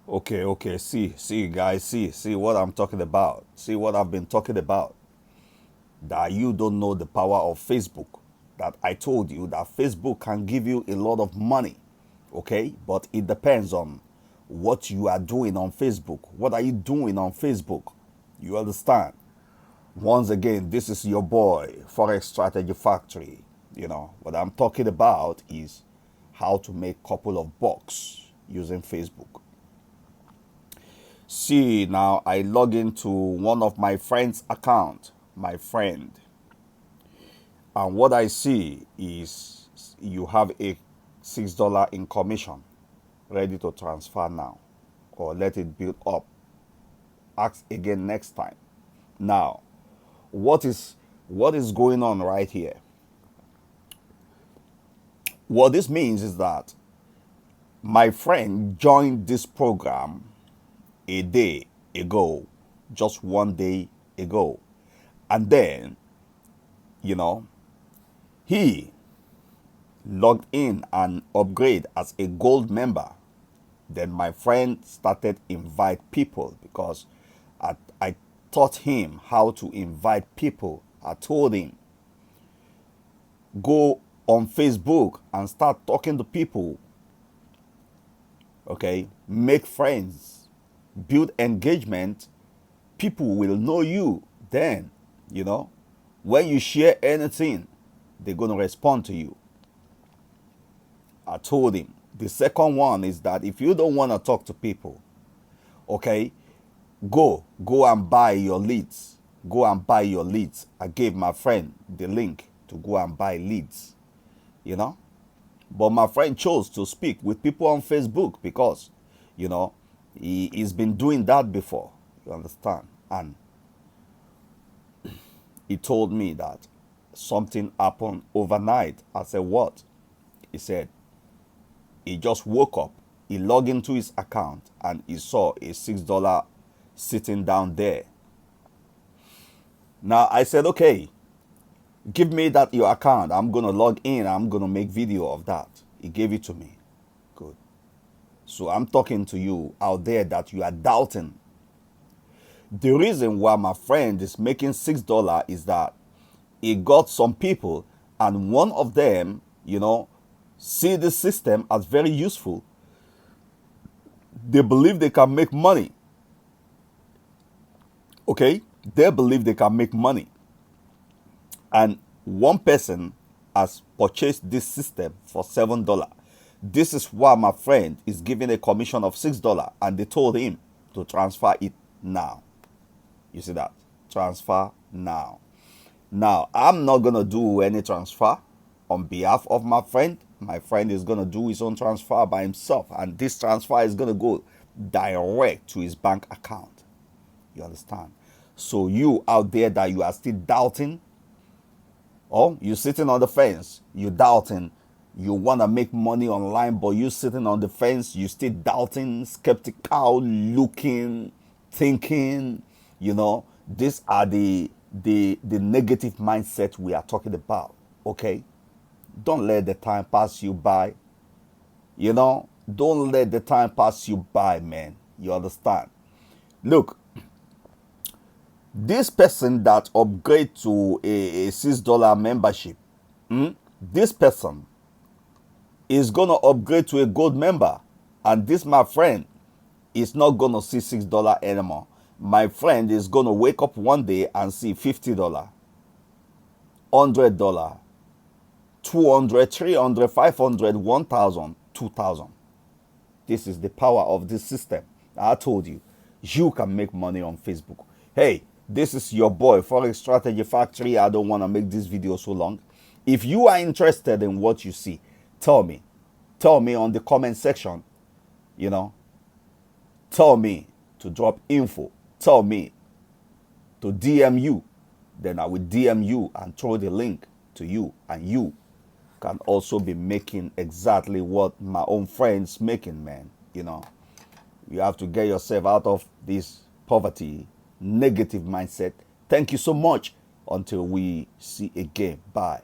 Okay. See, guys, see what I'm talking about. See what I've been talking about. That you don't know the power of Facebook. That I told you that Facebook can give you a lot of money, okay? But it depends on what you are doing on Facebook. What are you doing on Facebook? You understand? Once again, this is your boy, Forex Strategy Factory. What I'm talking about is how to make couple of bucks using Facebook. See, now I log into one of my friend's account, my friend, and what I see is you have a $6 in commission ready to transfer now, or let it build up. Ask again next time. Now, what is going on right here? What this means is that my friend joined this program a day ago, just one day ago. And then, you know, he logged in and upgrade as a gold member. Then my friend started invite people because I taught him how to invite people. I told him, go on Facebook and start talking to people. Okay, make friends, build engagement. People will know you. Then, when you share anything, they're going to respond to you. I told him. The second one is that if you don't want to talk to people, okay, go and buy your leads. Go and buy your leads. I gave my friend the link to go and buy leads, But my friend chose to speak with people on Facebook because, he's been doing that before. You understand? And he told me that something happened overnight. I said, what? He said, he just woke up. He logged into his account and he saw a $6 sitting down there. Now I said, okay, give me that your account. I'm going to log in. I'm going to make video of that. He gave it to me. Good. So I'm talking to you out there that you are doubting. The reason why my friend is making $6 is that he got some people and one of them, see the system as very useful. They believe they can make money. Okay? They believe they can make money. And one person has purchased this system for $7. This is why my friend is giving a commission of $6 and they told him to transfer it now. You see that? Transfer now. Now, I'm not going to do any transfer on behalf of my friend. My friend is going to do his own transfer by himself. And this transfer is going to go direct to his bank account. You understand? So you out there that you are still doubting, or you're sitting on the fence, you're doubting, you want to make money online, but you're sitting on the fence, you still doubting, skeptical, looking, thinking, these are the negative mindset we are talking about. Okay? Don't let the time pass you by. Don't let the time pass you by, man. You understand? Look, this person that upgrade to a $6 membership, this person is going to upgrade to a gold member. And this, my friend, is not going to see $6 anymore. My friend is going to wake up one day and see $50, $100, $200, $300, $500, $1,000, $2,000. This is the power of this system. I told you, you can make money on Facebook. Hey, this is your boy, Forex Strategy Factory. I don't want to make this video so long. If you are interested in what you see, tell me. Tell me on the comment section. Tell me to drop info. Tell me to DM you. Then I will DM you and throw the link to you. And you can also be making exactly what my own friends making, man. You have to get yourself out of this poverty, negative mindset. Thank you so much. Until we see again. Bye.